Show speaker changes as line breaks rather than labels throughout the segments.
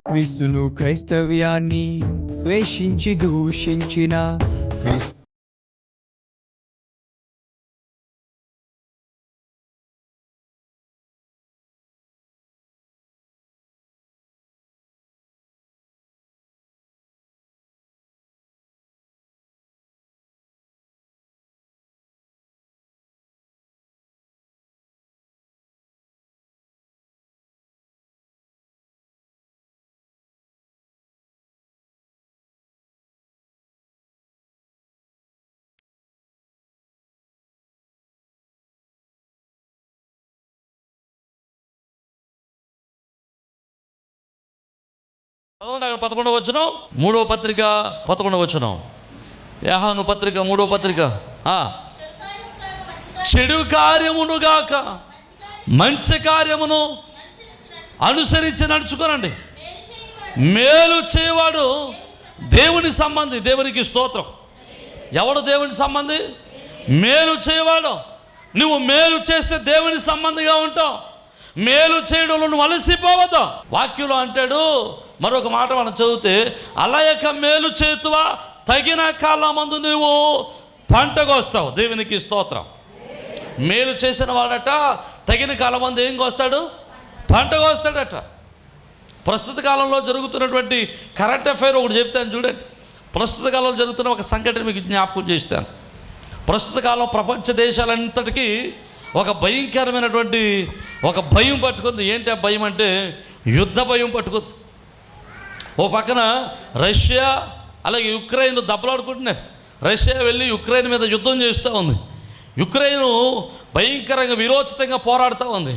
క్రీస్తును క్రైస్తవ్యాన్ని ద్వేషించి దూషించిన క్రీస్తు
చదవండి 11వ వచనం, 3వ పత్రిక 11వ వచనం. యోహాను పత్రిక 3వ పత్రిక. చెడు కార్యమునుగాక మంచి కార్యమును అనుసరించి నడుచుకోనండి. మేలు చేయవాడు దేవుని సంబంధి. దేవునికి స్తోత్రం. ఎవడు దేవుని సంబంధి? మేలు చేయవాడు. నువ్వు మేలు చేస్తే దేవుని సంబంధిగా ఉంటావు. మేలు చేయడంలో నువ్వు అలసిపోవద్దు. వాక్యంలో అంటాడు, మరొక మాట మనం చదివితే, అలయక మేలు చేతువా తగిన కాలమందు నువ్వు పంటకొస్తావు. దేవునికి స్తోత్రం. మేలు చేసిన వాడట తగిన కాలమందు ఏం కోస్తాడు? పంటకొస్తాడట. ప్రస్తుత కాలంలో జరుగుతున్నటువంటి కరెంట్ అఫైర్ ఒకటి చెప్తాను చూడండి. ప్రస్తుత కాలంలో జరుగుతున్న ఒక సంఘటన మీకు జ్ఞాపకం చేస్తాను. ప్రస్తుత కాలం ప్రపంచ దేశాలంతటికీ ఒక భయంకరమైనటువంటి ఒక భయం పట్టుకుంది. ఏంటి ఆ భయం అంటే యుద్ధ భయం పట్టుకుంది. ఓ పక్కన రష్యా అలాగే యుక్రెయిన్ దెబ్బలాడుకుంటున్నారు. రష్యా వెళ్ళి యుక్రెయిన్ మీద యుద్ధం చేస్తూ ఉంది. యుక్రెయిన్ భయంకరంగా విరోచితంగా పోరాడుతూ ఉంది.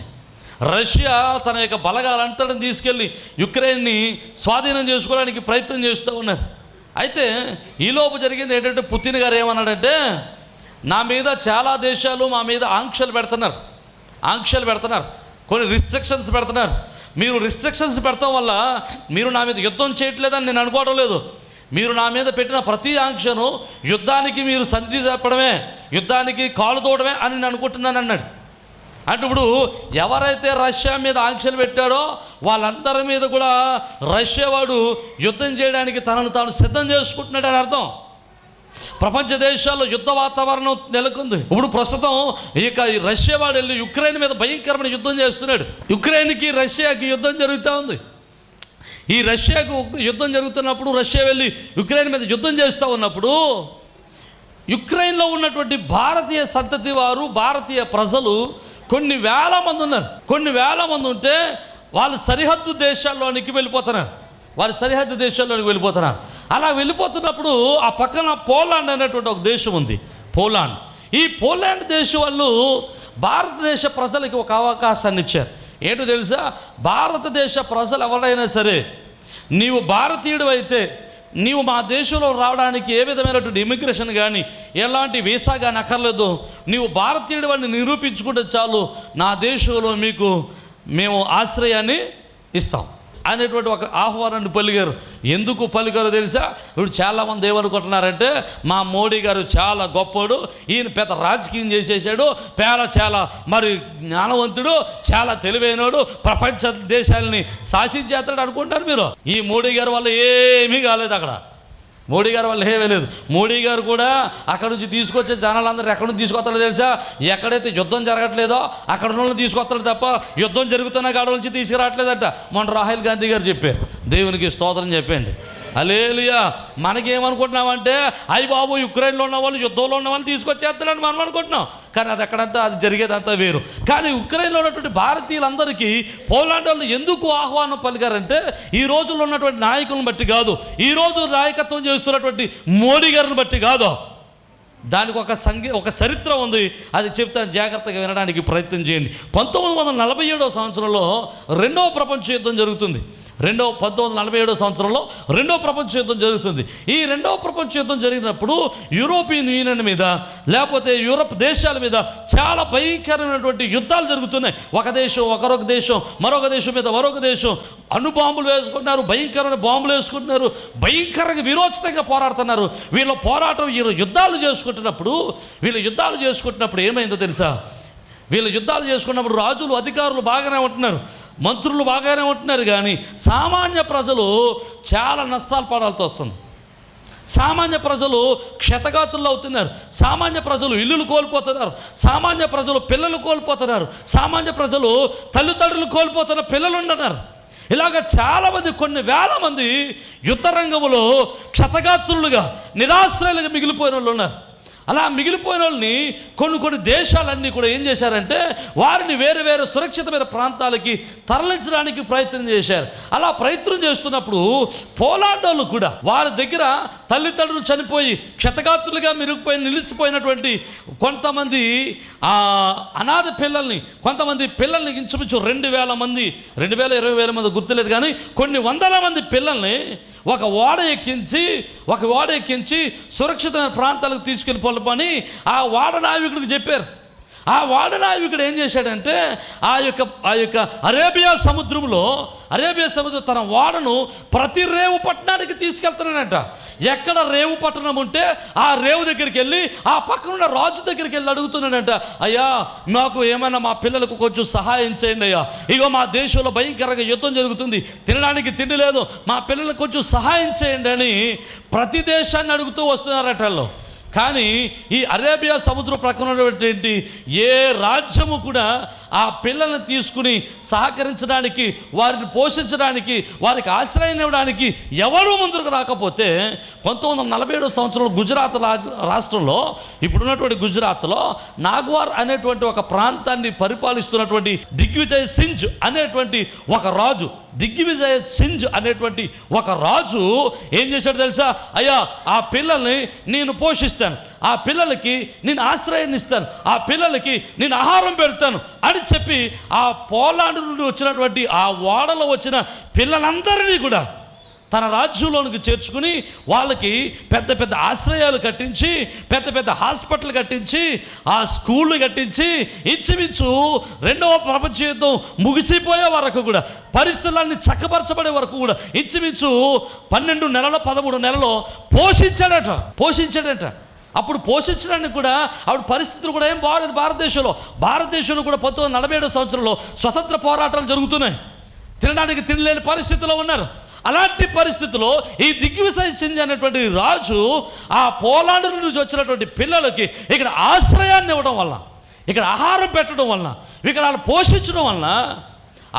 రష్యా తన యొక్క బలగాలంతటిని తీసుకెళ్ళి యుక్రెయిన్ని స్వాధీనం చేసుకోవడానికి ప్రయత్నం చేస్తూ ఉన్నారు. అయితే ఈలోపు జరిగింది ఏంటంటే, పుతిన్ గారు ఏమన్నాడంటే, నా మీద చాలా దేశాలు మా మీద ఆంక్షలు పెడుతున్నారు, కొన్ని రిస్ట్రిక్షన్స్ పెడుతున్నారు. మీరు రిస్ట్రిక్షన్స్ పెడతాం వల్ల మీరు నా మీద యుద్ధం చేయట్లేదని నేను అనుకోవడం లేదు. మీరు నా మీద పెట్టిన ప్రతి ఆంక్షను యుద్ధానికి మీరు సంధి చెప్పడమే, యుద్ధానికి కాలు తోడమే అని నేను అనుకుంటున్నాను అన్నాడు. అంటే ఇప్పుడు ఎవరైతే రష్యా మీద ఆంక్షలు పెట్టాడో వాళ్ళందరి మీద కూడా రష్యా వాడు యుద్ధం చేయడానికి తనను తాను సిద్ధం చేసుకుంటున్నాడు అని అర్థం. ప్రపంచ దేశాల్లో యుద్ధ వాతావరణం నెలకొంది. ఇప్పుడు ప్రస్తుతం ఇక రష్యా వాడు వెళ్ళి యుక్రెయిన్ మీద భయంకరమైన యుద్ధం చేస్తున్నాడు. యుక్రెయిన్కి రష్యాకి యుద్ధం జరుగుతూ ఉంది. ఈ రష్యాకు యుద్ధం జరుగుతున్నప్పుడు రష్యా వెళ్ళి యుక్రెయిన్ మీద యుద్ధం చేస్తూ ఉన్నప్పుడు యుక్రెయిన్లో ఉన్నటువంటి భారతీయ సంతతి వారు, భారతీయ ప్రజలు కొన్ని వేల మంది ఉన్నారు. కొన్ని వేల మంది ఉంటే వాళ్ళు సరిహద్దు దేశాల్లోనికి వెళ్ళిపోతున్నారు. అలా వెళ్ళిపోతున్నప్పుడు ఆ పక్కన పోలాండ్ అనేటువంటి ఒక దేశం ఉంది, పోలాండ్. ఈ పోలాండ్ దేశం వాళ్ళు భారతదేశ ప్రజలకి ఒక అవకాశాన్ని ఇచ్చారు. ఏంటో తెలుసా? భారతదేశ ప్రజలు ఎవరైనా సరే, నీవు భారతీయుడు అయితే నీవు మా దేశంలో రావడానికి ఏ విధమైనటువంటి ఇమిగ్రేషన్ కానీ ఎలాంటి వీసా కానీ అక్కర్లేదు. నీవు భారతీయుడు వాడిని నిరూపించుకుంటే చాలు, నా దేశంలో మేము ఆశ్రయాన్ని ఇస్తాం అనేటువంటి ఒక ఆహ్వానాన్ని పలికారు. ఎందుకు పలికారో తెలుసా? ఇప్పుడు చాలామంది ఏమనుకుంటున్నారంటే, మా మోడీ గారు చాలా గొప్పడు, ఈయన పెద్ద రాజకీయం చేసేసాడు, చాలా మరి జ్ఞానవంతుడు, చాలా తెలివైనడు, ప్రపంచ దేశాలని శాసించేస్తాడు అనుకుంటారు మీరు. ఈ మోడీ గారి వల్ల ఏమీ కాలేదు. అక్కడ మోడీ గారి వల్ల ఏమీ లేదు. మోడీ గారు కూడా అక్కడ నుంచి తీసుకొచ్చే జనాలందరూ ఎక్కడి నుంచి తీసుకొస్తాడో తెలుసా? ఎక్కడైతే యుద్ధం జరగట్లేదో అక్కడ ఉన్న తీసుకొస్తాడు తప్ప యుద్ధం జరుగుతున్న కాడ నుంచి తీసుకురావట్లేదట. మొన్న రాహుల్ గాంధీ గారు చెప్పారు. దేవునికి స్తోత్రం చెప్పండి. హల్లెలూయా. మనకేమనుకుంటున్నామంటే, అయ్యి బాబు యుక్రెయిన్లో ఉన్న వాళ్ళు, యుద్ధంలో ఉన్న వాళ్ళు తీసుకొచ్చేస్తాడని మనం అనుకుంటున్నాం. కానీ అది ఎక్కడంతా అది జరిగేదంతా వేరు. కానీ యుక్రెయిన్లో ఉన్నటువంటి భారతీయులందరికీ పోలాండ్ వాళ్ళు ఎందుకు ఆహ్వానం పలికారంటే, ఈ రోజుల్లో ఉన్నటువంటి నాయకులను బట్టి కాదు, ఈరోజు నాయకత్వం చేస్తున్నటువంటి మోడీ గారిని బట్టి కాదు. దానికి ఒక చరిత్ర ఉంది. అది చెప్తాను, జాగ్రత్తగా వినడానికి ప్రయత్నం చేయండి. 1947వ సంవత్సరంలో రెండవ ప్రపంచ యుద్ధం జరుగుతుంది. 1947వ సంవత్సరంలో రెండవ ప్రపంచ యుద్ధం జరుగుతుంది. ఈ రెండవ ప్రపంచ యుద్ధం జరిగినప్పుడు యూరోపియన్ యూనియన్ మీద, లేకపోతే యూరప్ దేశాల మీద చాలా భయంకరమైనటువంటి యుద్ధాలు జరుగుతున్నాయి. ఒక దేశం ఒకరొక దేశం మరొక దేశం మీద మరొక దేశం అణుబాంబులు వేసుకుంటున్నారు, భయంకరమైన బాంబులు వేసుకుంటున్నారు, భయంకరంగా విరోచితంగా పోరాడుతున్నారు. వీళ్ళు యుద్ధాలు చేసుకుంటున్నప్పుడు ఏమైందో తెలుసా? వీళ్ళు యుద్ధాలు చేసుకున్నప్పుడు రాజులు, అధికారులు బాగానే ఉంటున్నారు. మంత్రులు బాగానే ఉంటున్నారు, కానీ సామాన్య ప్రజలు చాలా నష్టాలు పడాల్సి వస్తుంది. సామాన్య ప్రజలు క్షతగాతుల్లో అవుతున్నారు. సామాన్య ప్రజలు ఇల్లులు కోల్పోతున్నారు. సామాన్య ప్రజలు పిల్లలు కోల్పోతున్నారు. సామాన్య ప్రజలు తల్లిదండ్రులు కోల్పోతున్న పిల్లలు ఉంటున్నారు. ఇలాగ చాలామంది, కొన్ని వేల మంది యుద్ధ రంగంలో క్షతగాత్రులుగా, నిరాశ్రయులుగా మిగిలిపోయిన వాళ్ళు ఉన్నారు. అలా మిగిలిపోయిన వాళ్ళని కొన్ని దేశాలన్నీ కూడా ఏం చేశారంటే వారిని వేరే వేరే సురక్షితమైన ప్రాంతాలకి తరలించడానికి ప్రయత్నం చేశారు. అలా ప్రయత్నం చేస్తున్నప్పుడు పోలాండ్ వాళ్ళు కూడా వారి దగ్గర తల్లిదండ్రులు చనిపోయి క్షతగాత్రులుగా నిలిచిపోయినటువంటి కొంతమంది అనాథ పిల్లల్ని, కొంతమంది పిల్లల్ని ఇంచుమించు 2,000 మంది, 20,000 మంది గుర్తులేదు, కానీ కొన్ని వందల మంది పిల్లల్ని ఒక ఓడ ఎక్కించి సురక్షితమైన ప్రాంతాలకు తీసుకెళ్ళిపోవాలని ఆ ఓడ నావికుడికి చెప్పారు. ఆ ఓడ నావికుడు ఏం చేశాడంటే ఆ యొక్క అరేబియా సముద్రం తన ఓడను ప్రతి రేవు పట్టణానికి తీసుకెళ్తున్నాడంట. ఎక్కడ రేవు పట్టణం ఉంటే ఆ రేవు దగ్గరికి వెళ్ళి ఆ పక్కనున్న రాజు దగ్గరికి వెళ్ళి అడుగుతున్నాడంట, అయ్యా మాకు ఏమైనా మా పిల్లలకు కొంచెం సహాయం చేయండి అయ్యా, ఇగో మా దేశంలో భయంకరంగా యుద్ధం జరుగుతుంది, తినడానికి తిండి లేదు, మా పిల్లలకు కొంచెం సహాయం చేయండి అని ప్రతి దేశాన్ని అడుగుతూ వస్తున్నారట వాళ్ళు. కానీ ఈ అరేబియా సముద్రం ప్రక్కన ఉన్నటువంటి ఏ రాజ్యము కూడా ఆ పిల్లల్ని తీసుకుని సహకరించడానికి, వారిని పోషించడానికి, వారికి ఆశ్రయం ఇవ్వడానికి ఎవరూ ముందుకు రాకపోతే 1947 సంవత్సరంలో గుజరాత్ రాష్ట్రంలో, ఇప్పుడున్నటువంటి గుజరాత్లో నాగ్వార్ అనేటువంటి ఒక ప్రాంతాన్ని పరిపాలిస్తున్నటువంటి దిగ్విజయ్ సింజ్ అనేటువంటి ఒక రాజు ఏం చేశాడు తెలుసా? అయ్యా ఆ పిల్లల్ని నేను పోషిస్తాను, ఆ పిల్లలకి నేను ఆశ్రయాన్ని ఇస్తాను, ఆ పిల్లలకి నేను ఆహారం పెడతాను అని చెప్పి ఆ పోలాండ్ నుండి వచ్చినటువంటి ఆ ఓడలో వచ్చిన పిల్లలందరినీ కూడా తన రాజ్యంలోనికి చేర్చుకుని వాళ్ళకి పెద్ద పెద్ద ఆశ్రయాలు కట్టించి, పెద్ద పెద్ద హాస్పిటల్ కట్టించి, ఆ స్కూళ్ళు కట్టించి, ఇంచుమించు 2వ ప్రపంచ యుద్ధం ముగిసిపోయే వరకు కూడా, పరిస్థితులన్నీ చక్కపరచబడే వరకు కూడా ఇంచుమించు 12 నెలలు 13 నెలలు పోషించాడట. అప్పుడు పోషించడానికి కూడా ఆవిడ పరిస్థితులు కూడా ఏం బాగలేదు. భారతదేశంలో కూడా 1947 సంవత్సరంలో స్వతంత్ర పోరాటాలు జరుగుతున్నాయి. తినడానికి తినలేని పరిస్థితిలో ఉన్నారు. అలాంటి పరిస్థితుల్లో ఈ దిగ్విజయ్ సింజ్ అనేటువంటి రాజు ఆ పోలాండ్ నుంచి వచ్చినటువంటి పిల్లలకి ఇక్కడ ఆశ్రయాన్ని ఇవ్వడం వల్ల, ఇక్కడ ఆహారం పెట్టడం వలన, ఇక్కడ వాళ్ళు పోషించడం వలన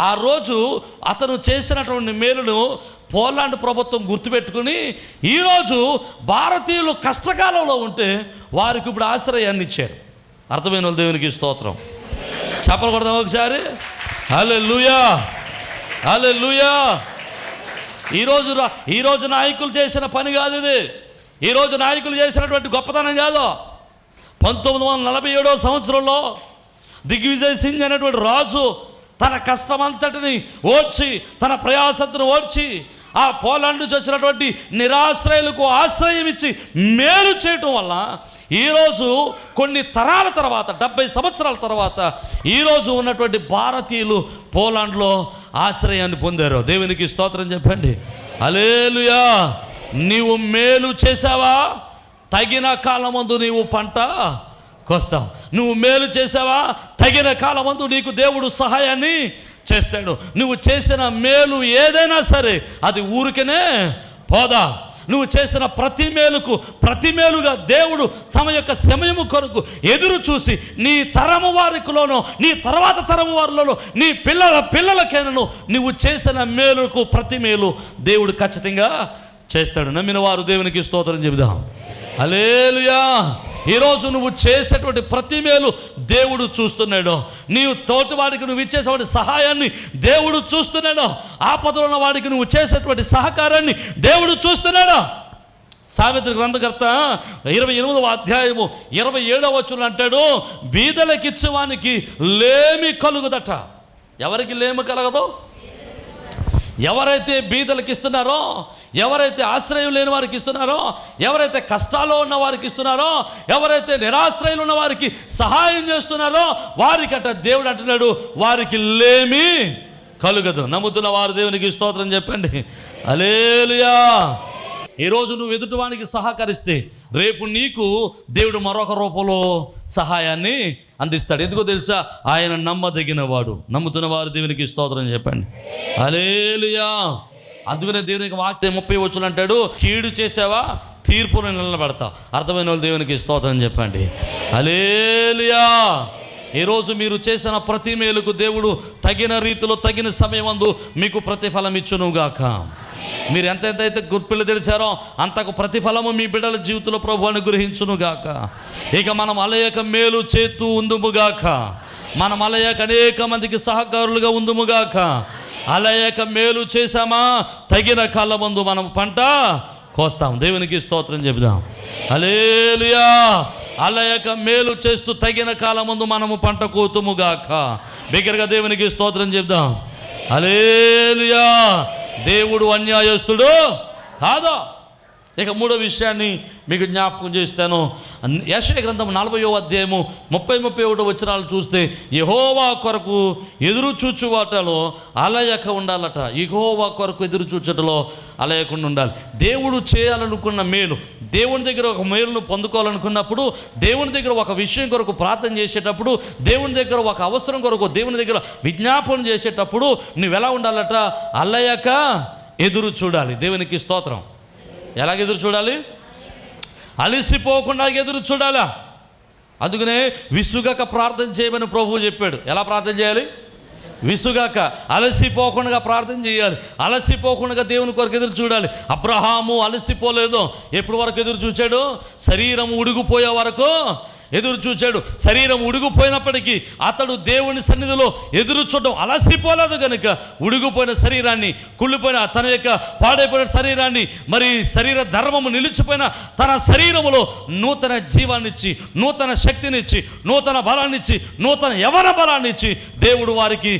ఆ రోజు అతను చేసినటువంటి మేలును పోలాండ్ ప్రభుత్వం గుర్తుపెట్టుకుని ఈరోజు భారతీయులు కష్టకాలంలో ఉంటే వారికి ఇప్పుడు ఆశ్రయాన్ని ఇచ్చారు. అర్థమైన వాళ్ళు దేవునికి స్తోత్రం. చప్పలు కొడదాం ఒకసారి. హల్లెలూయా, హల్లెలూయా. ఈరోజు నాయకులు చేసిన పని కాదు ఇది. ఈరోజు నాయకులు చేసినటువంటి గొప్పతనం కాదు. 1947 సంవత్సరంలో దిగ్విజయ్ సింగ్ అనేటువంటి రాజు తన కష్టమంతటిని ఓడ్చి, తన ప్రయాసతను ఓడ్చి ఆ పోలాండ్ నుంచి వచ్చినటువంటి నిరాశ్రయులకు ఆశ్రయం ఇచ్చి మేలు చేయటం వల్ల ఈరోజు కొన్ని తరాల తర్వాత, 70 సంవత్సరాల తర్వాత ఈరోజు ఉన్నటువంటి భారతీయులు పోలాండ్లో ఆశ్రయాన్ని పొందారు. దేవునికి స్తోత్రం చెప్పండి. హల్లెలూయా. నీవు మేలు చేసావా, తగిన కాలమందు నీవు పంట కోస్తావు. నువ్వు మేలు చేసావా, తగిన కాలమందు నీకు దేవుడు సహాయాన్ని చేస్తాడు. నువ్వు చేసిన మేలు ఏదైనా సరే అది ఊరికనే పోదా. నువ్వు చేసిన ప్రతి మేలుగా దేవుడు తమ యొక్క సమయము కొరకు ఎదురు చూసి నీ తరము వారిలోనో, నీ తర్వాత తరము వారిలోనో, నీ పిల్లలకైనాను నువ్వు చేసిన మేలుకు ప్రతి మేలు దేవుడు ఖచ్చితంగా చేస్తాడు. నమ్మిన వారు దేవునికి స్తోత్రం చెబుదాం. హల్లెలూయా. ఈరోజు నువ్వు చేసేటువంటి ప్రతి మేలు దేవుడు చూస్తున్నాడు. నీవు తోటివాడికి నువ్వు ఇచ్చేసేటువంటి సహాయాన్ని దేవుడు చూస్తున్నాడు. ఆపదలో ఉన్న వాడికి నువ్వు చేసేటువంటి సహకారాన్ని దేవుడు చూస్తున్నాడు. సామెతల గ్రంథకర్త 28వ అధ్యాయము 27వ వచనం అంటాడు, బీదలకిచ్చేవానికి లేమి కలుగుదట. ఎవరికి లేమి కలగదు? ఎవరైతే బీదలకు ఇస్తున్నారో, ఎవరైతే ఆశ్రయం లేని వారికి ఇస్తున్నారో, ఎవరైతే కష్టాల్లో ఉన్న వారికి ఇస్తున్నారో, ఎవరైతే నిరాశ్రయులు ఉన్న వారికి సహాయం చేస్తున్నారో వారికట దేవుడు అంటున్నాడు, వారికి లేమి కలుగదు. నమ్ముతున్న వారు దేవునికి స్తోత్రం చెప్పండి. హల్లెలూయా. ఈరోజు నువ్వు ఎదుటివానికి సహకరిస్తే రేపు నీకు దేవుడు మరొక రూపంలో సహాయాన్ని అందిస్తాడు. ఎందుకో తెలుసా? ఆయన నమ్మదగిన వాడు. నమ్ముతున్న వారు దేవునికి స్తోత్రం చెప్పండి. హల్లెలూయా. అందుకనే దేవునికి వాక్యం 30 వచనం అంటాడు, కీడు చేసావా తీర్పును నిలబెడతా. అర్థమైన వాళ్ళు దేవునికి స్తోత్రం చెప్పండి. హల్లెలూయా. ఈరోజు మీరు చేసిన ప్రతి మేలుకు దేవుడు తగిన రీతిలో తగిన సమయమందు మీకు ప్రతిఫలం ఇచ్చునుగాక. మీరు ఎంతైతే గుర్పిల్లు తెరిచారో అంతకు ప్రతిఫలము మీ బిడ్డల జీవితంలో ప్రభు అనుగ్రహించునుగాక. ఇక మనం అలయక మేలు చేస్తూ ఉందుముగాక. మనం అలయక అనేక మందికి సహకారులుగా ఉందుముగాక. అలయక మేలు చేశామా తగిన కాలమందు మనం పంట కోస్తాం. దేవునికి స్తోత్రం చెబుదాం. హల్లెలూయా. అలయక మేలు చేస్తూ తగిన కాలమందు మనము పంట కోతుముగాక. బిగ్గరగా దేవునికి స్తోత్రం చెబుదాం. హల్లెలూయా. దేవుడు అన్యాయస్తుడు కాదా. ఇక మూడో విషయాన్ని మీకు జ్ఞాపకం చేస్తాను. యెషయా గ్రంథం 40వ అధ్యాయము 30-31 వచనాలు చూస్తే, యెహోవా కొరకు ఎదురు చూచు వాటలో అలయక ఉండాలట. యెహోవా కొరకు ఎదురు చూచటలో అలయకుండా ఉండాలి. దేవుడు చేయాలనుకున్న మేలు, దేవుని దగ్గర ఒక మేలును పొందుకోవాలనుకున్నప్పుడు, దేవుని దగ్గర ఒక విషయం కొరకు ప్రార్థన చేసేటప్పుడు, దేవుని దగ్గర ఒక అవసరం కొరకు దేవుని దగ్గర విజ్ఞాపన చేసేటప్పుడు నువ్వు ఎలా ఉండాలట? అలయక ఎదురు చూడాలి. దేవునికి స్తోత్రం. ఎలాగ ఎదురు చూడాలి? అలసిపోకుండా ఎదురు చూడాలా. అందుకనే విసుగక ప్రార్థన చేయమని ప్రభువు చెప్పాడు. ఎలా ప్రార్థన చేయాలి? విసుగాక, అలసిపోకుండా ప్రార్థన చేయాలి. అలసిపోకుండా దేవుని కొరకు ఎదురు చూడాలి. అబ్రహాము అలసిపోలేదు. ఎప్పటి వరకు ఎదురు చూచాడు? శరీరం ఉడిగిపోయే వరకు ఎదురు చూచాడు. శరీరం ఉడిగిపోయినప్పటికీ అతడు దేవుని సన్నిధిలో ఎదురు చూడడం అలసిపోలేదు కనుక ఉడిగిపోయిన శరీరాన్ని, కుళ్ళిపోయిన తన యొక్క పాడైపోయిన శరీరాన్ని, మరి శరీర ధర్మము నిలిచిపోయిన తన శరీరములో నూతన జీవాన్నిచ్చి, నూతన శక్తినిచ్చి, నూతన బలాన్నిచ్చి, నూతన యవన బలాన్నిచ్చి దేవుడు వారికి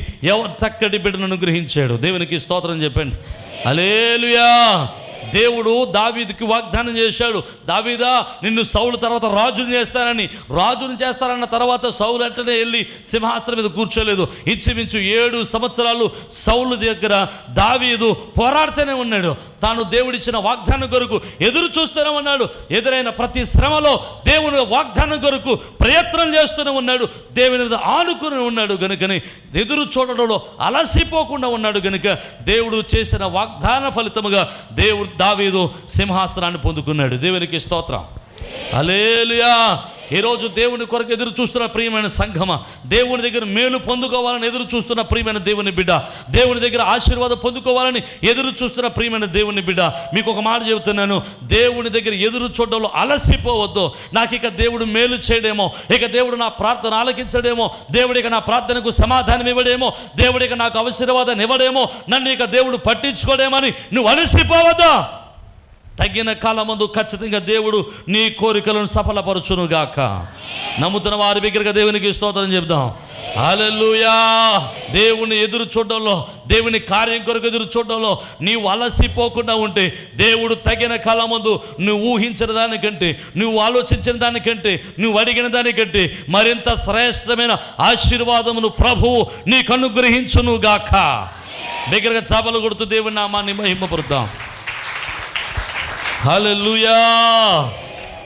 చక్కటి బిడ్డను అనుగ్రహించాడు. దేవునికి స్తోత్రం చెప్పండి. హల్లెలూయా. దేవుడు దావీదుకి వాగ్దానం చేశాడు, దావీదా నిన్ను సౌలు తర్వాత రాజుని చేస్తానని. రాజుని చేస్తారన్న తర్వాత సౌలు వెంటనే వెళ్ళి సింహాసనం మీద కూర్చోలేదు. ఇంచుమించు 7 సంవత్సరాలు సౌలు దగ్గర దావీదు పోరాడుతూనే ఉన్నాడు. తాను దేవుడిచ్చిన వాగ్దానం కొరకు ఎదురు చూస్తూనే ఉన్నాడు. ఎదురైన ప్రతి శ్రమలో దేవుని వాగ్దానం కొరకు ప్రయత్నం చేస్తూనే ఉన్నాడు. దేవుని మీద ఆనుకుని ఉన్నాడు గనుకని ఎదురు చూడడంలో అలసిపోకుండా ఉన్నాడు గనుక దేవుడు చేసిన వాగ్దాన ఫలితముగా దేవుడు దావీదు సింహాసనాన్ని పొందుకున్నాడు. దేవునికి స్తోత్రం. హల్లెలూయా. ఈరోజు దేవుని కొరకు ఎదురు చూస్తున్న ప్రియమైన సంఘమా, దేవుని దగ్గర మేలు పొందుకోవాలని ఎదురు చూస్తున్న ప్రియమైన దేవుని బిడ్డ, దేవుని దగ్గర ఆశీర్వాదం పొందుకోవాలని ఎదురు చూస్తున్న ప్రియమైన దేవుని బిడ్డ, మీకు ఒక మాట చెబుతున్నాను. దేవుని దగ్గర ఎదురు చూడడంలో అలసిపోవద్దు. నాకు ఇక దేవుడు మేలు చేయడేమో, ఇక దేవుడు నా ప్రార్థన ఆలకించడేమో, దేవుడు ఇక నా ప్రార్థనకు సమాధానం ఇవ్వడేమో, దేవుడు ఇక నాకు ఆశీర్వాదాన్ని ఇవ్వడేమో, నన్ను ఇక దేవుడు పట్టించుకోడేమని నువ్వు అలసిపోవద్దా. తగిన కాలమందు ఖచ్చితంగా దేవుడు నీ కోరికలను సఫలపరచునుగాక. నమ్ముతున్న వారి దగ్గరగా దేవునికి స్తోత్రం చెప్దాం. హల్లెలూయా. దేవుని ఎదురు చూడడంలో, దేవుని కార్యం కొరకు ఎదురు చూడడంలో నీవు అలసిపోకుండా ఉంటే దేవుడు తగిన కాలమందు నువ్వు ఊహించిన దానికంటే, నువ్వు ఆలోచించిన దానికంటే, నువ్వు అడిగిన దానికంటే మరింత శ్రేష్టమైన ఆశీర్వాదమును ప్రభువు నీకు అనుగ్రహించునుగాక. దగ్గరగా చాపలు కొడుతూ దేవుని నామాన్ని మహిమపరుద్దాం. హల్లెలూయా.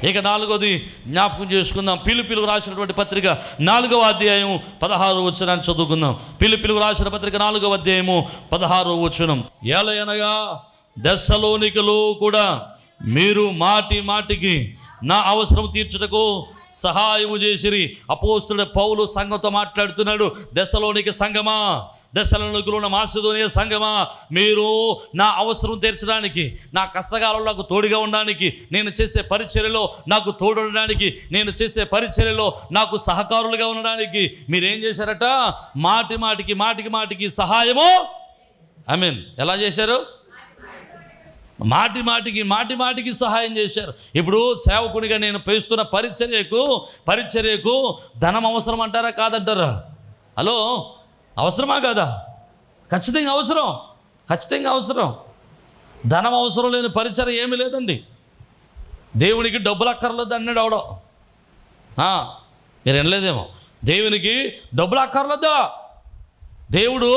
ఇక 4వది జ్ఞాపకం చేసుకుందాం. ఫిలిప్పీయులకు రాసినటువంటి పత్రిక 4వ అధ్యాయం 16వ వచనాన్ని చదువుకుందాం. ఫిలిప్పీయులకు రాసిన పత్రిక 4వ అధ్యాయము 16వ వచనం. ఏలయనగా దెస్సలోనికలో కూడా మీరు మాటి మాటికి నా అవసరం తీర్చుటకు సహాయము చేసిరి. అపోస్తులుడైన పౌలు సంఘంతో మాట్లాడుతున్నాడు. దెస్సలోనిక సంఘమా, దెస్సలోనికలో ఉన్న మాసిదోనియ సంఘమా, మీరు నా అవసరం తీర్చడానికి, నా కష్టకాలంలో నాకు తోడుగా ఉండడానికి, నేను చేసే పరిచర్యలో నాకు తోడుండడానికి, నేను చేసే పరిచర్యలో నాకు సహకారులుగా ఉండడానికి మీరేం చేశారట? మాటి మాటికి సహాయము. ఆమేన్. ఎలా చేశారు? మాటి మాటికి సహాయం చేశారు. ఇప్పుడు సేవకునిగా నేను పేస్తున్న పరిచర్యకు ధనం అవసరం అంటారా కాదంటారా? హలో, అవసరమా కాదా? ఖచ్చితంగా అవసరం. ధనం అవసరం లేని పరిచర్య ఏమీ లేదండి. దేవునికి డబ్బులు అక్కర్లేదు అన్నాడు అవడో. మీరు వినలేదేమో. దేవునికి డబ్బులు అక్కర్లేదా? దేవుడు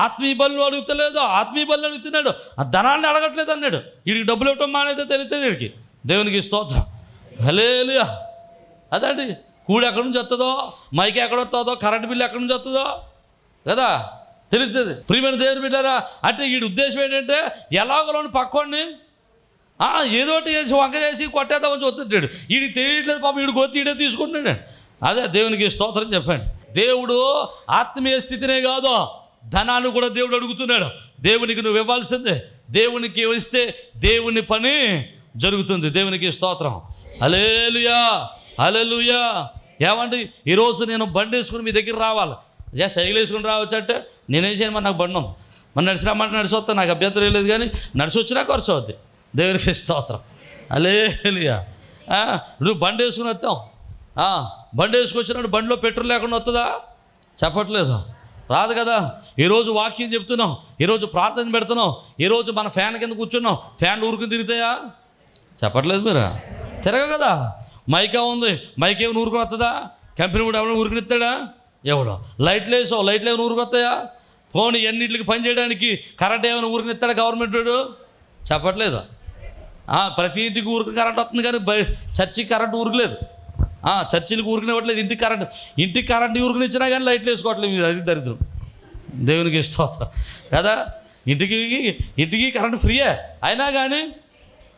ఆత్మీయ బలు అడుగుతలేదు, ఆత్మీయ బలు అడుగుతున్నాడు. ఆ ధనాన్ని అడగట్లేదు అన్నాడు. వీడికి డబ్బులు ఇవ్వటం మానేదో తెలియదు వీడికి. దేవునికి స్తోత్రం. హల్లెలూయా. అదండి, కూడి ఎక్కడి నుంచి వస్తుందో, మైక్ ఎక్కడ వస్తుందో, కరెంట్ బిల్లు ఎక్కడి నుంచి వస్తుందో కదా తెలుస్తుంది. ప్రియమైన దేవుని బిడ్డారా, అంటే వీడి ఉద్దేశం ఏంటంటే ఎలాగోని పక్కోడిని ఏదో ఒకటి చేసి వంక చేసి కొట్టేద్దామని చూస్తుంటాడు. వీడికి తెలియట్లేదు పాపం, వీడు కొత్త ఈడే తీసుకుంటున్నాడు. అదే దేవునికి స్తోత్రం చెప్పండి. దేవుడు ఆత్మీయ స్థితినే కాదు, ధనాన్ని కూడా దేవుడు అడుగుతున్నాడు. దేవునికి నువ్వు ఇవ్వాల్సిందే. దేవునికి ఇస్తే దేవుని పని జరుగుతుంది. దేవునికి స్తోత్రం. హల్లెలూయా, హల్లెలూయా. ఏమండి, ఈరోజు నేను బండి వేసుకుని మీ దగ్గర రావాలి, సైకిల్ వేసుకుని రావచ్చు అంటే నేనేం చేయను, మరి నాకు బండి ఉంది, మరి నడిచిరామంటే నడిచి వస్తా, నాకు అభ్యంతరం లేదు, కానీ నడిచి వచ్చినా ఖర్చు అవుద్ది. దేవునికి స్తోత్రం. హల్లెలూయా. నువ్వు బండి వేసుకుని వస్తాం, బండి వేసుకొచ్చినప్పుడు బండిలో పెట్రోల్ లేకుండా వస్తుందా? చెప్పట్లేదు, రాదు కదా. ఈరోజు వాక్యం చెప్తున్నాం, ఈరోజు ప్రార్థన పెడుతున్నాం, ఈరోజు మన ఫ్యాన్ కింద కూర్చున్నాం, ఫ్యాన్ ఊరుకుని తిరుగుతాయా? చెప్పట్లేదు మీరు, తిరగ కదా. మైకా ఉంది, మైక్ ఏమైనా ఊరుకుని వస్తుందా? కంపెనీ కూడా ఎవరైనా ఊరుకుని ఇస్తాడా? ఎవడో. లైట్లు వేసావు, లైట్లు ఏమైనా ఊరుకు వస్తాయా? ఫోన్ ఎన్నింటికి పని చేయడానికి కరెంట్ ఏమైనా ఊరుకుని ఇస్తాడా గవర్నమెంట్ వాడు? చెప్పట్లేదు. ప్రతి ఇంటికి ఊరికి కరెంట్ వస్తుంది, కానీ చర్చికి కరెంట్ ఊరుకులేదు. చర్చిలకు ఊరికనే ఇవ్వట్లేదు, ఇంటికి కరెంట్ ఊరికని ఇచ్చినా కానీ లైట్లు వేసుకోవట్లేదు. మీరు అది దరిద్రం. దేవునికి స్తోత్రం కదా. ఇంటికి కరెంట్ ఫ్రీయే, అయినా కానీ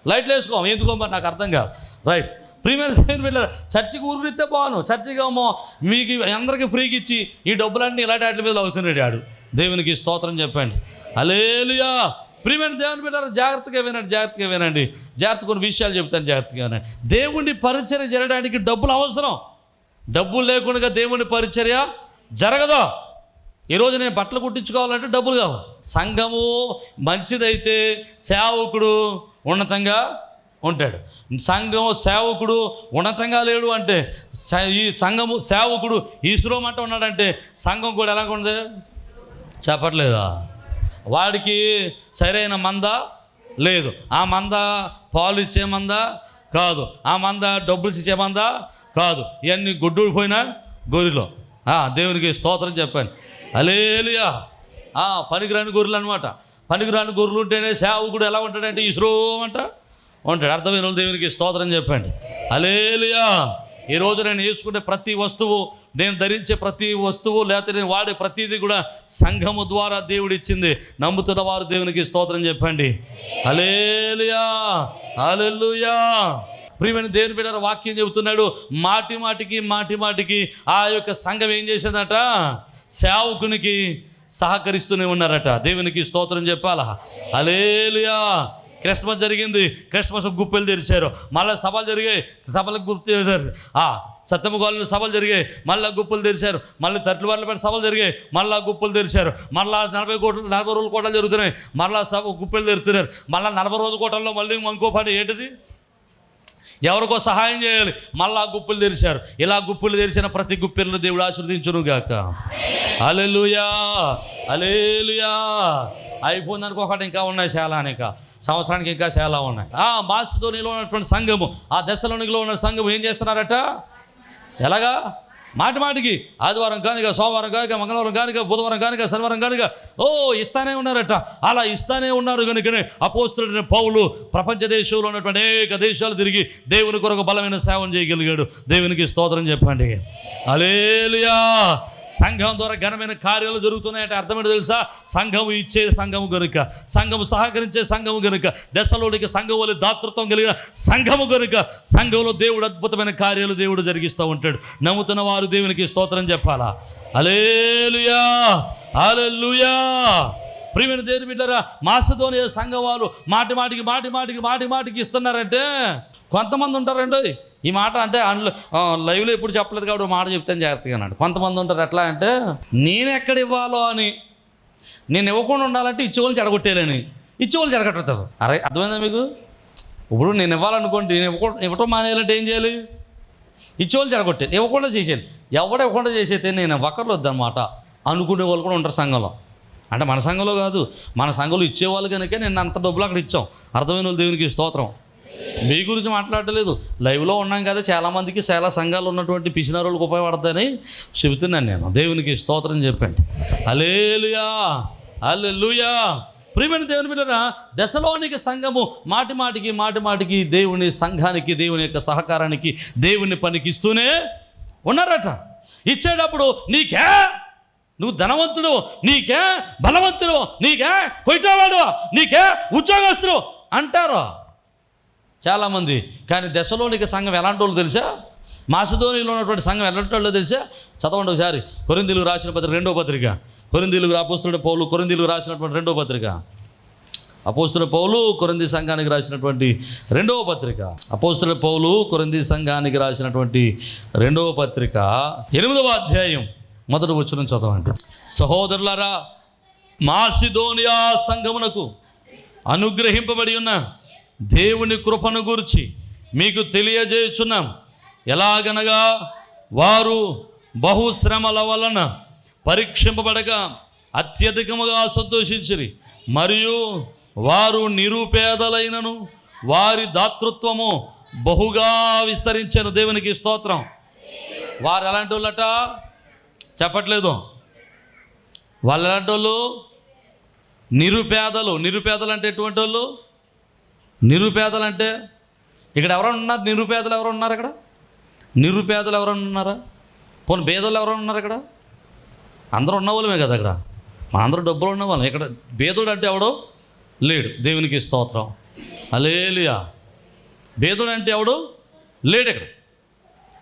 లైట్లు వేసుకోము. ఎందుకో మరి నాకు అర్థం కాదు. రైట్. ప్రియమైన దేవుని బిడ్డలారా, చర్చికి ఊరికి ఇస్తే బాను, చర్చికి ఏమో మీకు అందరికీ ఫ్రీకి ఇచ్చి ఈ డబ్బులన్నీ ఇలాంటి వాటి మీద అవుతున్నాడు ఆడు. దేవునికి స్తోత్రం చెప్పండి. హల్లెలూయా. ప్రియమైన దేవుని బిడ్డలారా, జాగ్రత్తగా వినండి. జాగ్రత్త కొన్ని విషయాలు చెప్తాను, జాగ్రత్తగా వినండి. దేవుని పరిచర్య జరగడానికి డబ్బులు అవసరం. డబ్బులు లేకుండా దేవుని పరిచర్య జరగదు. ఈరోజు నేను బట్టలు కుట్టించుకోవాలంటే డబ్బులు కావాలి. సంఘము మంచిదైతే సేవకుడు ఉన్నతంగా ఉంటాడు. సేవకుడు ఉన్నతంగా లేడు అంటే, ఈ సంఘము సేవకుడు ఈశ్వరమంట ఉన్నాడంటే సంఘం కూడా ఎలాగ ఉంది? చెప్పట్లేదా? వాడికి సరైన మంద లేదు. ఆ మంద పాలు ఇచ్చే మంద కాదు, ఆ మంద డబ్బులు ఇచ్చే మంద కాదు. ఇవన్నీ గొడ్డుపోయిన గొర్రెలు. దేవునికి స్తోత్రం చెప్పండి. హల్లెలూయా. పనికిరాని గొర్రెలు అనమాట. పనికిరాని గొర్రెలు ఉంటేనే సేవకుడు ఎలా ఉంటాడంటే ఈశ్వరమంట ఉంటాడు. అర్థమైన వాళ్ళు దేవునికి స్తోత్రం చెప్పండి. హల్లెలూయా. ఈరోజు నేను వేసుకునే ప్రతి వస్తువు, నేను ధరించే ప్రతి వస్తువు, లేకపోతే నేను వాడే ప్రతిదీ కూడా సంఘము ద్వారా దేవుడు ఇచ్చింది. నమ్ముతున్న వారు దేవునికి స్తోత్రం చెప్పండి. హల్లెలూయా, హల్లెలూయా. ప్రియమైన దేవుని బిడ్డల వాక్యం చెబుతున్నాడు, మాటి మాటికి ఆ యొక్క సంఘం ఏం చేసిందట? సేవకునికి సహకరిస్తూనే ఉన్నారట. దేవునికి స్తోత్రం చెప్పాలా? హల్లెలూయా. క్రిస్మస్ జరిగింది, క్రిస్మస్ గుప్పెలు తెరిచారు. మళ్ళీ సభలు జరిగాయి, సభలకు గుప్పు తెరిచారు. సత్యమ గోళంలో సభలు జరిగాయి, మళ్ళీ గుప్పులు తెరిచారు. మళ్ళీ తట్లు వాళ్ళ పెట్టి సభలు జరిగాయి, మళ్ళీ గుప్పులు తెరిచారు. మళ్ళీ 40 రోజుల కోటలు జరుగుతున్నాయి, మళ్ళీ సభ గుప్పెలు తెరుతున్నారు. మళ్ళీ 40 రోజుల కోటల్లో మళ్ళీ ఇంకో పని ఏంటిది? ఎవరికో సహాయం చేయాలి, మళ్ళా గుప్పులు తెరిచారు. ఇలా గుప్పులు తెరిచిన ప్రతి గుప్పెలను దేవుడు ఆశీర్వదించును గాక. హల్లెలూయా, హల్లెలూయా. అయిపోయిందనుకో, ఒకటి ఇంకా ఉన్నాయి చాలా, ఇంకా సంవత్సరానికి ఇంకా చాలా ఉన్నాయి. మాసిదోనియాలో ఉన్నటువంటి సంఘము, దెస్సలోనికలో ఉన్న సంఘము ఏం చేస్తున్నారట? ఎలాగా? మాటికి ఆదివారం కానిక, సోమవారం కానిక, మంగళవారం కానిక, బుధవారం కానిక, శనివారం కానిక ఇస్తానే ఉన్నారట. అలా ఇస్తానే ఉన్నారు కనుకనే అపోస్తలుడైన పౌలు ప్రపంచ దేశంలో ఉన్నటువంటి అనేక దేశాలు తిరిగి దేవుని కొరకు బలమైన సేవను చేయగలిగాడు. దేవునికి స్తోత్రం చెప్పండి. హల్లెలూయా. సంఘం ద్వారా ఘనమైన కార్యాలు జరుగుతున్నాయంటే అర్థమేంటో తెలుసా? సంఘము ఇచ్చే సంఘము గనుక, సంఘము సహకరించే సంఘము గనుక, దశలోనికి సంఘం వల్ల దాతృత్వం కలిగిన సంఘము గనుక సంఘంలో దేవుడు అద్భుతమైన కార్యాలు దేవుడు జరిగిస్తూ ఉంటాడు. నమ్ముతున్న వారు దేవునికి స్తోత్రం చెప్పాలా? హల్లెలూయా, హల్లెలూయా. ప్రియమైన దేవుని బిడ్డలారా, మాసిదోనియా సంఘం వాళ్ళు మాటికి ఇస్తున్నారంటే కొంతమంది ఉంటారండి. ఈ మాట అంటే లైవ్లో ఎప్పుడు చెప్పలేదు కాబట్టి మాట చెప్తాను జాగ్రత్తగా అన్నాడు. కొంతమంది ఉంటారు ఎట్లా అంటే, నేను ఎక్కడ ఇవ్వాలో అని, నేను ఇవ్వకుండా ఉండాలంటే ఇచ్చేవాళ్ళు చెడగొట్టేయాలని ఇచ్చేవాళ్ళు చెడగొట్టేస్తారు. అరే అర్థమైందా మీకు? ఇప్పుడు నేను ఇవ్వాలనుకోండి, నేను ఇవ్వటం మానేయాలంటే ఏం చేయాలి? ఇచ్చేవాళ్ళు చెడగొట్టే, ఇవ్వకుండా చేసేయాలి. ఇవ్వకుండా చేసేస్తే నేను ఒకళ్ళు వద్దనమాట అనుకునే వాళ్ళు కూడా ఉంటారు సంఘంలో. అంటే మన సంఘంలో కాదు, మన సంఘంలో ఇచ్చేవాళ్ళు కనుక నేను అంత డబ్బులు అక్కడ ఇచ్చాం. అర్థమైన వాళ్ళు దేవునికి స్తోత్రం. మీ గురించి మాట్లాడలేదు, లైవ్లో ఉన్నాం కదా, చాలామందికి చాలా సంఘాలు ఉన్నటువంటి పిసినారులకు ఉపయోగపడతాయని చెబుతున్నాను నేను. దేవునికి స్తోత్రం చెప్పండి. హల్లెలూయా, హల్లెలూయా. ప్రియమైన దేవుని బిడ్డలారా, దశలోనిక సంఘము మాటి మాటికి దేవుని సంఘానికి, దేవుని యొక్క సహకారానికి, దేవుని పనికి ఇస్తూనే ఉన్నారట. ఇచ్చేటప్పుడు నీకే, నువ్వు ధనవంతుడు, నీకే బలవంతుడు, నీకే కొయిటవాడు, నీకే ఉద్యోగస్తుడు అంటారు చాలామంది. కానీ దశలోనిక సంఘం ఎలాంటి వాళ్ళు తెలుసా? మాసిదోనిలో ఉన్నటువంటి సంఘం ఎలాంటి వాళ్ళు తెలుసా? చదవండి ఒకసారి. కొరింథీయులకు రాసిన పత్రిక 2వ పత్రిక. కొరింథీయులకు అపోస్తలుడైన పౌలు కొరింథీయులకు రాసినటువంటి 2వ పత్రిక. అపోస్తలుడైన పౌలు కొరింథీ సంఘానికి రాసినటువంటి 2వ పత్రిక. అపోస్తలుడైన పౌలు కొరింథీ సంఘానికి రాసినటువంటి 2వ పత్రిక 8వ అధ్యాయం 1వ వచనం చదవండి. సహోదరులారా, మాసిదోనియా సంఘమునకు అనుగ్రహింపబడి ఉన్న దేవుని కృపను గురించి మీకు తెలియజేయుచున్నాం. ఎలాగనగా వారు బహుశ్రమల వలన పరీక్షింపబడగా అత్యధికముగా సంతోషించిరి, మరియు వారు నిరుపేదలైనను వారి దాతృత్వము బహుగా విస్తరించాను. దేవునికి స్తోత్రం. వారు ఎలాంటి వాళ్ళట చెప్పట్లేదు. వాళ్ళు ఎలాంటి వాళ్ళు? నిరుపేదలు. నిరుపేదలు అంటే ఎటువంటి వాళ్ళు? నిరుపేదలు అంటే ఇక్కడ ఎవరైనా ఉన్నారు? నిరుపేదలు ఎవరు ఉన్నారు ఇక్కడ? నిరుపేదలు ఎవరైనా ఉన్నారా? పోనీ పేదలు ఎవరైనా ఉన్నారు ఇక్కడ? అందరూ ఉన్నవాళ్ళమే కదా అక్కడ. అందరూ డబ్బులు ఉన్నవాళ్ళం. ఇక్కడ పేదోడు అంటే ఎవడో లేడు. దేవునికి స్తోత్రం. హల్లెలూయా. పేదోడు అంటే ఎవడు లేడు ఇక్కడ.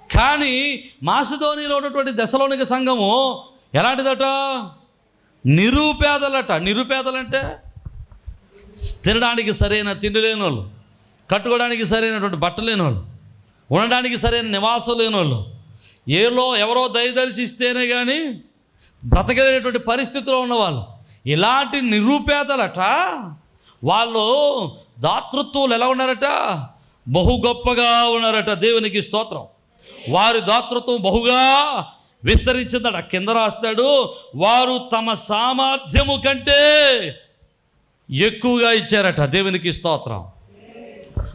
కానీ మాసిదోనిలో ఉన్నటువంటి దశలోనిక సంఘము ఎలాంటిదట? నిరుపేదలట. నిరుపేదలంటే తినడానికి సరైన తిండి లేని వాళ్ళు, కట్టుకోవడానికి సరైనటువంటి బట్టలు లేని వాళ్ళు, ఉండడానికి సరైన నివాసం లేని వాళ్ళు, ఎవరో దయదలిచి ఇస్తేనే కానీ బ్రతకలేనటువంటి పరిస్థితిలో ఉన్నవాళ్ళు, ఇలాంటి నిరుపేదలట. వాళ్ళు దాతృత్వాలు ఎలా ఉన్నారట? బహు గొప్పగా ఉన్నారట. దేవునికి స్తోత్రం. వారి దాతృత్వం బహుగా విస్తరించిందట. కింద రాస్తాడు, వారు తమ సామర్థ్యము కంటే ఎక్కువగా ఇచ్చారట. దేవునికి స్తోత్రం.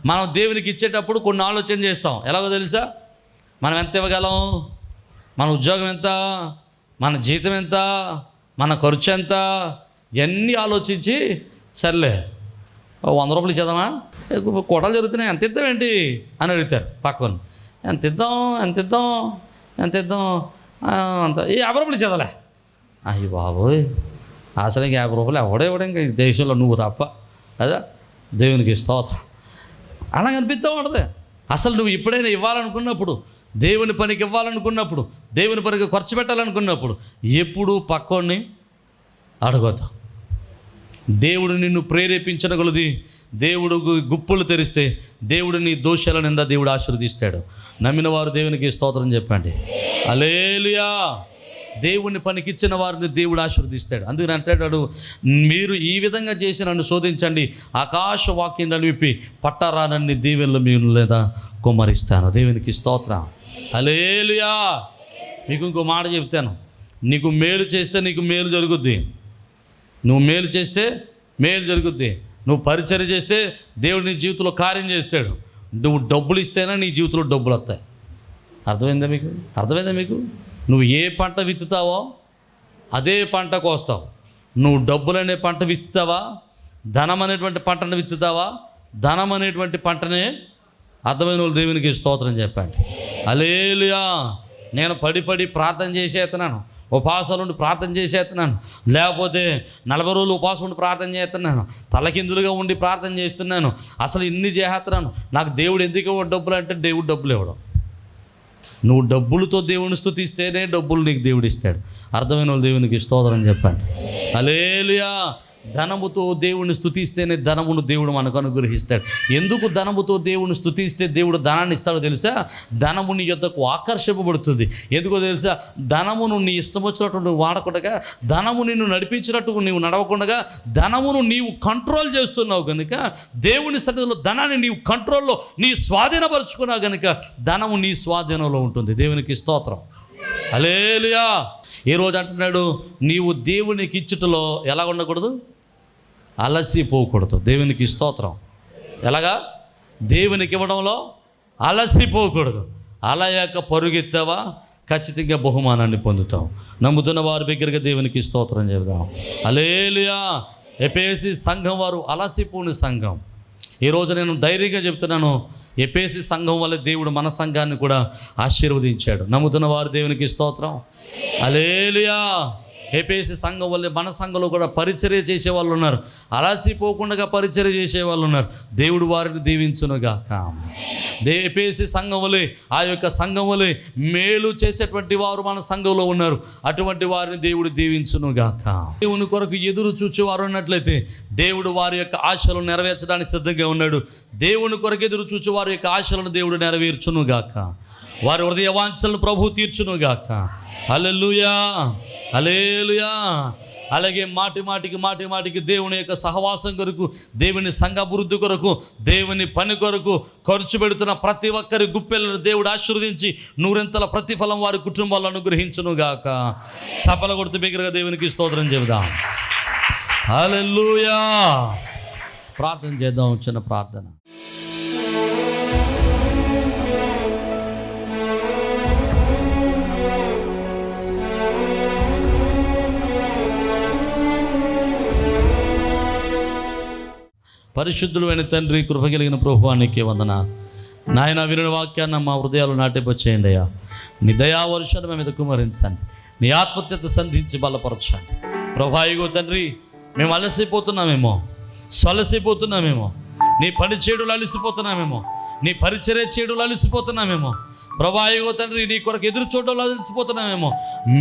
మనం దేవునికి ఇచ్చేటప్పుడు కొన్ని ఆలోచన చేస్తాం. ఎలాగో తెలుసా? మనం ఎంత ఇవ్వగలం, మన ఉద్యోగం ఎంత, మన జీతం ఎంత, మన ఖర్చు ఎంత, ఇవన్నీ ఆలోచించి సర్లే 100 రూపాయలు ఇచ్చేద్దామా, కోటలు జరుగుతున్నాయి, ఎంత ఇద్దామేంటి అని అడుగుతారు పక్కన. ఎంత ఇద్దాం అంత 50 రూపాయలు ఇచ్చేదాలే. అయ్యి బాబోయ్, అసలు ఇంక 50 రూపాయలు ఎవడో ఇంకా దేశంలో నువ్వు తప్ప. అదా దేవునికి స్తోత్రం. అలా అనిపిస్తూ ఉంటుంది. అసలు నువ్వు ఎప్పుడైనా ఇవ్వాలనుకున్నప్పుడు, దేవుని పనికి ఇవ్వాలనుకున్నప్పుడు, దేవుని పనికి ఖర్చు పెట్టాలనుకున్నప్పుడు ఎప్పుడు పక్కోడిని అడగొద్దు. దేవుడు నిన్ను ప్రేరేపించిన కొలది దేవుడు గుప్పులు తెరిస్తే దేవుడు నీ దోషాల నిండా దేవుడు ఆశీర్వదిస్తాడు. నమ్మిన వారు దేవునికి స్తోత్రం చెప్పండి. హల్లెలూయా. దేవుని పనికిచ్చిన వారిని దేవుడు ఆశీర్వదిస్తాడు. అందుకని అంటాడు, మీరు ఈ విధంగా చేసి నన్ను శోధించండి, ఆకాశ వాక్యం నలిపి పట్టరానన్ని దీవెనలు మీరు లేదా కుమ్మరిస్తాను. దేవునికి స్తోత్రం. హల్లెలూయా. మీకు ఇంకో మాట చెప్తాను. నీకు మేలు చేస్తే నీకు మేలు జరుగుద్ది. నువ్వు మేలు చేస్తే మేలు జరుగుద్ది. నువ్వు పరిచర్య చేస్తే దేవుడు నీ జీవితంలో కార్యం చేస్తాడు. నువ్వు డబ్బులు ఇస్తేనే నీ జీవితంలో డబ్బులు వస్తాయి. అర్థమైందా మీకు? నువ్వు ఏ పంట విత్తుతావో అదే పంట కోస్తావు. నువ్వు డబ్బులు అనే పంట విత్తుతావా, ధనం అనేటువంటి పంటను విత్తుతావా? ధనం అనేటువంటి పంటనే. అర్థమైన వాళ్ళు దేవునికి స్తోత్రం చెప్పండి. హల్లెలూయా. నేను పడి ప్రార్థన చేసేస్తున్నాను, ఉపవాసాలు ఉండి ప్రార్థన చేసేస్తున్నాను, లేకపోతే 40 రోజులు ఉపవాసం ఉండి ప్రార్థన చేస్తున్నాను, తలకిందులుగా ఉండి ప్రార్థన చేస్తున్నాను, అసలు ఇన్ని చేస్తున్నాను, నాకు దేవుడు ఎందుకు ఇవ్వడు డబ్బులు అంటే దేవుడు డబ్బులు ఇవ్వడం. నువ్వు డబ్బులతో దేవుని స్తుతిస్తేనే డబ్బులు నీకు దేవుడు ఇస్తాడు. అర్థమైన వాళ్ళు దేవునికి స్తోత్రం చెప్పండి. హల్లెలూయా. ధనముతో దేవుని స్తుతిస్తేనే ధనమును దేవుడు మనకు అనుగ్రహిస్తాడు. ఎందుకు ధనముతో దేవుని స్తుతిస్తే దేవుడు ధనాన్ని ఇస్తాడో తెలుసా? ధనము నీ యొద్దకు ఆకర్షింపబడుతుంది. ఎందుకో తెలుసా? ధనమును నీ ఇష్టం వచ్చినట్టు నువ్వు వాడకుండా, ధనము నిన్ను నడిపించినట్టు నీవు నడవకుండా, ధనమును నీవు కంట్రోల్ చేస్తున్నావు కనుక, దేవుని సన్నిధిలో ధనాన్ని నీవు కంట్రోల్లో నీ స్వాధీనపరుచుకున్నావు కనుక ధనము నీ స్వాధీనంలో ఉంటుంది. దేవునికి స్తోత్రం. హల్లెలూయా. ఈ రోజు అంటున్నాడు, నీవు దేవునికి ఇచ్చుటలో ఎలా ఉండకూడదు? అలసిపోకూడదు. దేవునికి స్తోత్రం. ఎలాగా? దేవునికి ఇవ్వడంలో అలసిపోకూడదు. అలయాక పరుగెత్తావా ఖచ్చితంగా బహుమానాన్ని పొందుతావు. నమ్ముతున్న వారి దగ్గరగా దేవునికి స్తోత్రం చెబుదాం. హల్లెలూయా. ఎఫెసీ సంఘం వారు అలసిపోని సంఘం. ఈరోజు నేను ధైర్యంగా చెప్తున్నాను, ఎఫెసీ సంఘం వల్ల దేవుడు మన సంఘాన్ని కూడా ఆశీర్వదించాడు. నమ్ముతున్న వారు దేవునికి స్తోత్రం. హల్లెలూయా. ఎఫెసీ సంఘం వల్ల మన సంఘంలో కూడా పరిచర్య చేసే వాళ్ళు ఉన్నారు, అలసిపోకుండా పరిచర్య చేసే వాళ్ళు ఉన్నారు. దేవుడు వారిని దీవించునుగాక. ఎఫెసీ సంఘం వలె, ఆ యొక్క సంఘం వలె మేలు చేసేటువంటి వారు మన సంఘంలో ఉన్నారు. అటువంటి వారిని దేవుడు దీవించునుగాక. దేవుని కొరకు ఎదురు చూచేవారు ఉన్నట్లయితే దేవుడు వారి యొక్క ఆశలను నెరవేర్చడానికి సిద్ధంగా ఉన్నాడు. దేవుని కొరకు ఎదురు చూచే వారి యొక్క ఆశలను దేవుడు నెరవేర్చునుగాక. వారి హృదయ వాంఛలను ప్రభువు తీర్చునుగాక. హల్లెలూయా, హల్లెలూయా. అలాగే మాటి మాటికి దేవుని యొక్క సహవాసం కొరకు, దేవుని సంఘ అభివృద్ధి కొరకు, దేవుని పని కొరకు ఖర్చు పెడుతున్న ప్రతి ఒక్కరి గుప్పెలను దేవుడు ఆశీర్వదించి నూరెంతల ప్రతిఫలం వారి కుటుంబాలను అనుగ్రహించునుగాక. చపల కొడుతూ బిగ్గరగా దేవునికి స్తోత్రం చెబుదాం. హల్లెలూయా. ప్రార్థన చేద్దాం. చిన్న ప్రార్థన. పరిశుద్ధులు అయిన తండ్రి, కృప కలిగిన ప్రభువా, నీకే వందనాలు నాయన. వినిన వాక్యాన్ని మా హృదయాలు నాటిపచ్చేయండి అయ్యా. నీ దయా వర్షాన్ని మేము మీద కుమరించండి. నీ ఆత్మత్యత సంధించి బలపరచండి ప్రభువా. ఇగో తండ్రి, మేము అలసిపోతున్నామేమో, సొలసిపోతున్నామేమో, నీ పని చేయడులు అలసిపోతున్నామేమో, నీ పరిచర్య చేయడులు అలసిపోతున్నామేమో ప్రభువా. ఇగో తండ్రి, నీ కొరకు ఎదురు చూడడంలో అలసిపోతున్నామేమో,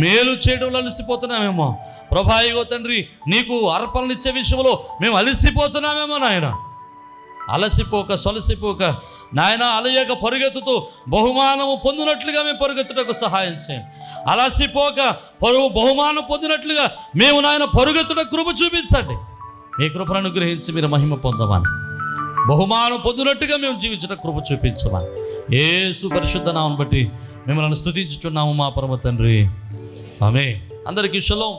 మేలు చేయడంలో అలసిపోతున్నామేమో ప్రభువా. ఇగో తండ్రి, నీకు అర్పణలు ఇచ్చే విషయంలో మేము అలసిపోతున్నామేమో నాయన. అలసిపోక సొలసిపోక నాయన, అలయక పరుగెత్తుతూ బహుమానము పొందినట్లుగా మేము పరుగెత్తుటకు సహాయం చేయండి. అలసిపోక బహుమానం పొందినట్లుగా మేము నాయన పరుగెత్తుటకు కృప చూపించండి. మీ కృపను అనుగ్రహించి మీరు మహిమ పొందమని, బహుమానం పొందినట్టుగా మేము జీవించట కృప చూపించమని యేసు పరిశుద్ధ నామమును బట్టి మిమ్మల్ని స్తుతించుచున్నాము మా పరమ తండ్రి. ఆమేన్. అందరికీ షలోం.